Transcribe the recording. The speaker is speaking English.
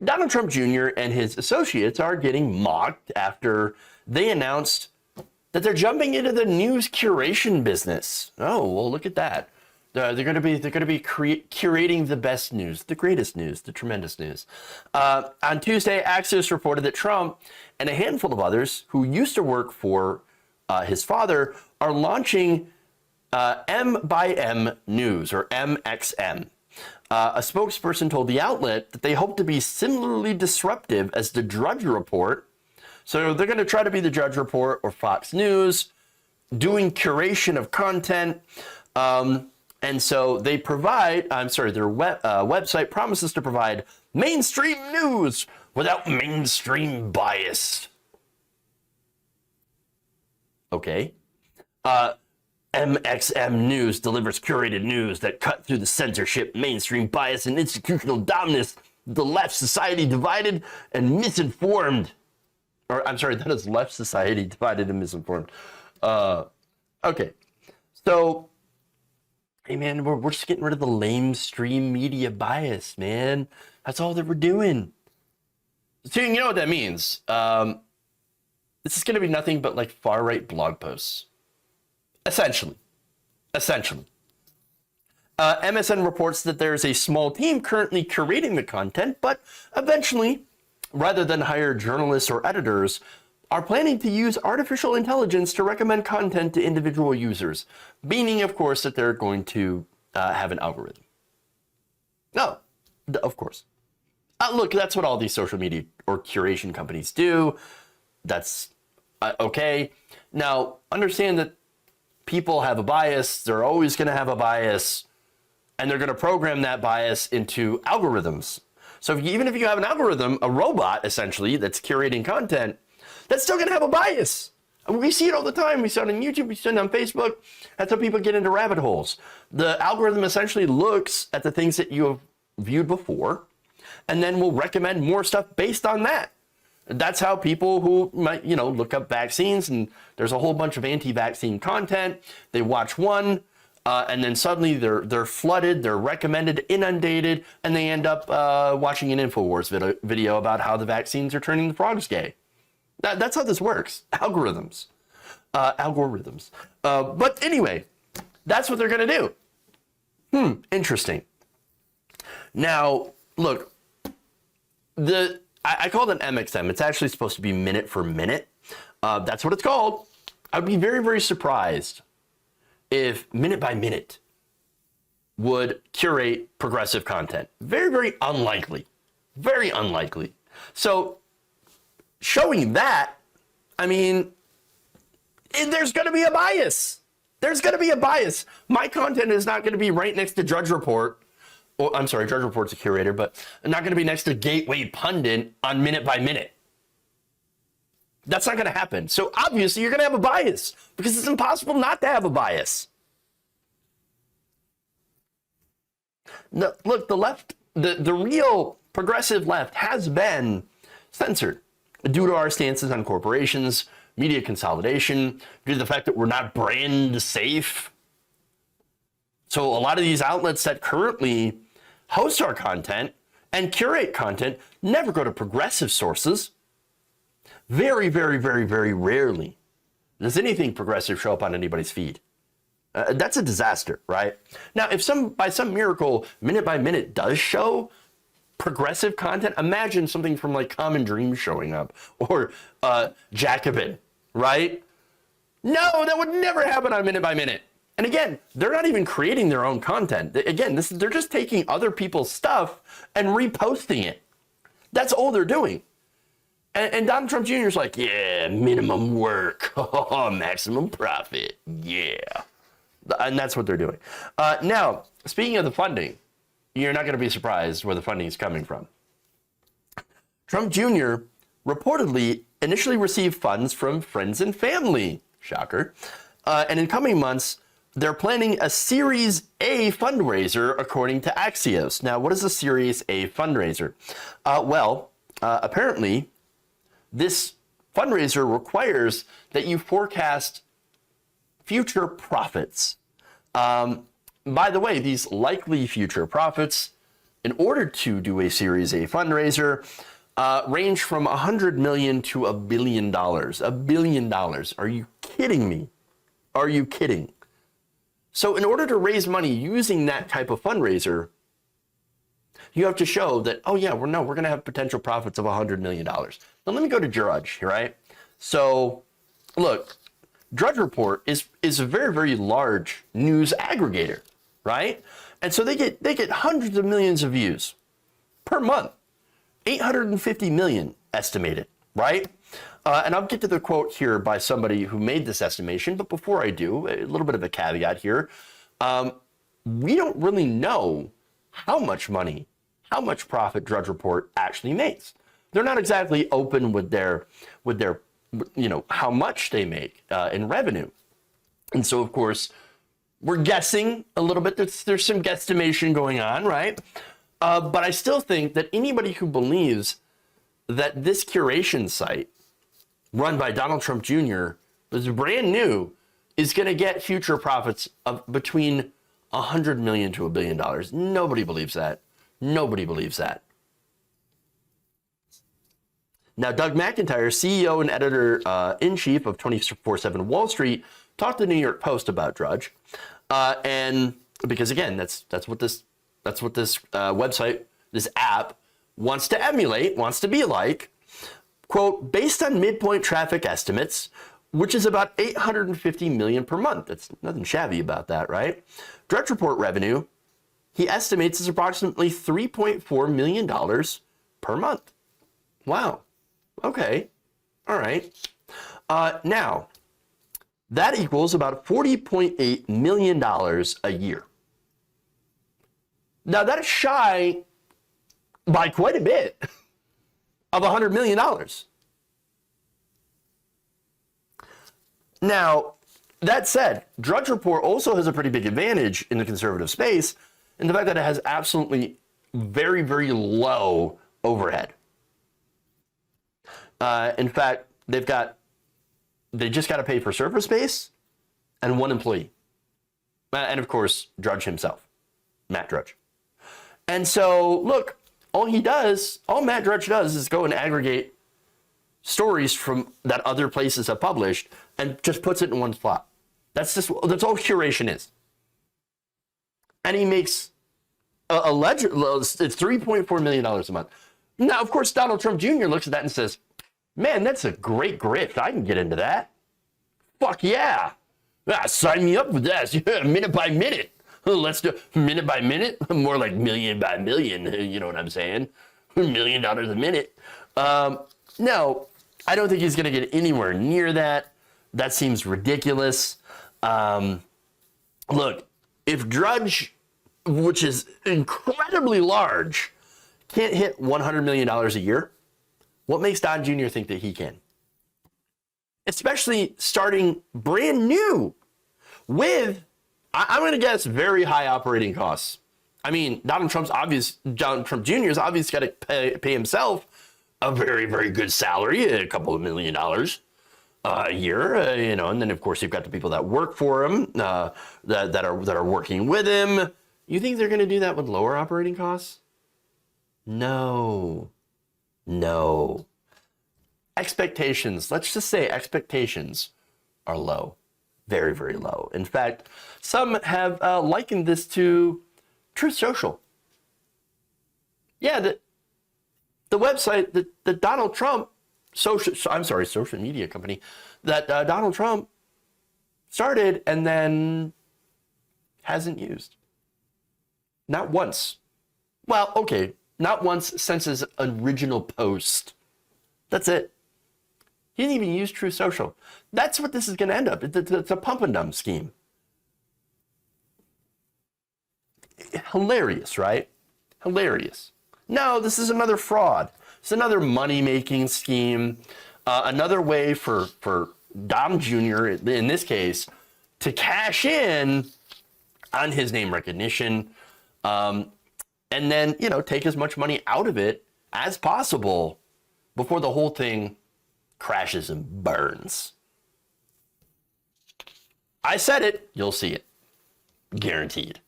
Donald Trump Jr. and his associates are getting mocked after they announced that they're jumping into the news curation business. Oh, well, look at that. They're going to be curating the best news, the greatest news, the tremendous news. On Tuesday, Axios reported that Trump and a handful of others who used to work for his father are launching M by M News, or MXM. A spokesperson told the outlet that they hope to be similarly disruptive as the Drudge Report. So they're going to try to be the Drudge Report or Fox News, doing curation of content. And so they provide, their website promises to provide mainstream news without mainstream bias. Okay. MXM News delivers curated news that cut through the censorship, mainstream bias, and institutional dominance. The left society divided and misinformed. Or I'm sorry, that is left society divided and misinformed. Okay. So, hey man, we're just getting rid of the lamestream media bias, man. That's all that we're doing. So you know what that means. This is going to be nothing but like far-right blog posts. Essentially. MSN reports that there's a small team currently curating the content, but eventually, rather than hire journalists or editors, are planning to use artificial intelligence to recommend content to individual users, meaning, of course, that they're going to have an algorithm. No, of course. Look, that's what all these social media or curation companies do. That's okay. Now, understand that people have a bias. They're always going to have a bias, and they're going to program that bias into algorithms. So even if you have an algorithm, a robot essentially that's curating content, that's still going to have a bias. And we see it all the time. We see it on YouTube, we see it on Facebook. That's how people get into rabbit holes. The algorithm essentially looks at the things that you have viewed before, and then will recommend more stuff based on that. That's how people who might, look up vaccines, and there's a whole bunch of anti-vaccine content. They watch one, and then suddenly they're flooded, they're recommended, inundated, and they end up watching an InfoWars video about how the vaccines are turning the frogs gay. That's how this works. Algorithms. But anyway, that's what they're going to do. Interesting. Now, look, I call it MXM. It's actually supposed to be minute for minute. That's what it's called. I'd be very, very surprised if Minute by Minute would curate progressive content. Very, very unlikely. Very unlikely. So showing that, I mean, there's going to be a bias. There's going to be a bias. My content is not going to be right next to Drudge Report. Well, I'm sorry, Drudge Report's a curator, but not going to be next to Gateway Pundit on Minute by Minute. That's not going to happen. So obviously you're going to have a bias because it's impossible not to have a bias. No, look, the left, the real progressive left has been censored due to our stances on corporations, media consolidation, due to the fact that we're not brand safe. So a lot of these outlets that currently host our content and curate content never go to progressive sources. Very, very, very, very rarely does anything progressive show up on anybody's feed. That's a disaster, right? Now, if by some miracle, Minute by Minute does show progressive content, imagine something from like Common Dreams showing up or Jacobin, right? No, that would never happen on Minute by Minute. And again, they're not even creating their own content. Again, they're just taking other people's stuff and reposting it. That's all they're doing. And Donald Trump Jr. is like, yeah, minimum work, maximum profit, yeah. And that's what they're doing. Now, speaking of the funding, you're not going to be surprised where the funding is coming from. Trump Jr. reportedly initially received funds from friends and family. Shocker. And in coming months, they're planning a Series A fundraiser, according to Axios. Now, what is a Series A fundraiser? Apparently, this fundraiser requires that you forecast future profits. By the way, these likely future profits in order to do a Series A fundraiser range from $100 million to $1 billion. $1 billion. Are you kidding me? Are you kidding? So in order to raise money using that type of fundraiser, you have to show that, oh yeah, we're going to have potential profits of $100 million. Now let me go to Drudge, right? So look, Drudge Report is a very, very large news aggregator, right? And so they get hundreds of millions of views per month, 850 million estimated, right? And I'll get to the quote here by somebody who made this estimation. But before I do, a little bit of a caveat here. We don't really know how much money, how much profit Drudge Report actually makes. They're not exactly open with their, how much they make in revenue. And so, of course, we're guessing a little bit. There's some guesstimation going on, right? But I still think that anybody who believes that this curation site run by Donald Trump Jr. is brand new is going to get future profits of between $100 million to $1 billion. Nobody believes that. Nobody believes that. Now, Doug McIntyre, CEO and editor-in-chief of 24/7 Wall Street, talked to the New York Post about Drudge, and because again, that's what this website, this app, wants to emulate, wants to be like. Quote, based on midpoint traffic estimates, which is about 850 million per month. That's nothing shabby about that, right? Drudge Report revenue, he estimates, is approximately $3.4 million per month. Wow. Okay. All right. Now, that equals about $40.8 million a year. Now, that is shy by quite a bit of $100 million. Now, that said, Drudge Report also has a pretty big advantage in the conservative space in the fact that it has absolutely very, very low overhead. In fact, they just got to pay for server space and one employee. And of course, Drudge himself, Matt Drudge. And so, look, all Matt Drudge does is go and aggregate stories from that other places have published and just puts it in one spot. That's all curation is. And he makes it's $3.4 million a month. Now, of course, Donald Trump Jr. looks at that and says, man, that's a great grift. I can get into that. Fuck yeah. Sign me up with that. Minute by minute. Let's do minute by minute, more like million by million. You know what I'm saying? $1 million a minute. No, I don't think he's going to get anywhere near that. That seems ridiculous. Look, if Drudge, which is incredibly large, can't hit $100 million a year, what makes Don Jr. think that he can? Especially starting brand new with, I'm going to guess, very high operating costs. I mean, Donald Trump Jr.'s obviously got to pay himself a very, very good salary, a couple of $1 million a year, and then of course you've got the people that work for him, that are working with him. You think they're going to do that with lower operating costs? No. Expectations, let's just say expectations are low. Very, very low. In fact, some have likened this to Truth Social. Yeah, the website that Donald Trump, social media company, that Donald Trump started and then hasn't used. Not once. Well, okay, not once since his original post. That's it. He didn't even use Truth Social. That's what this is going to end up. It's a pump and dump scheme. Hilarious, right? Hilarious. No, this is another fraud. It's another money-making scheme. Another way for Dom Jr., in this case, to cash in on his name recognition, and then, take as much money out of it as possible before the whole thing crashes and burns. I said it, you'll see it. Guaranteed.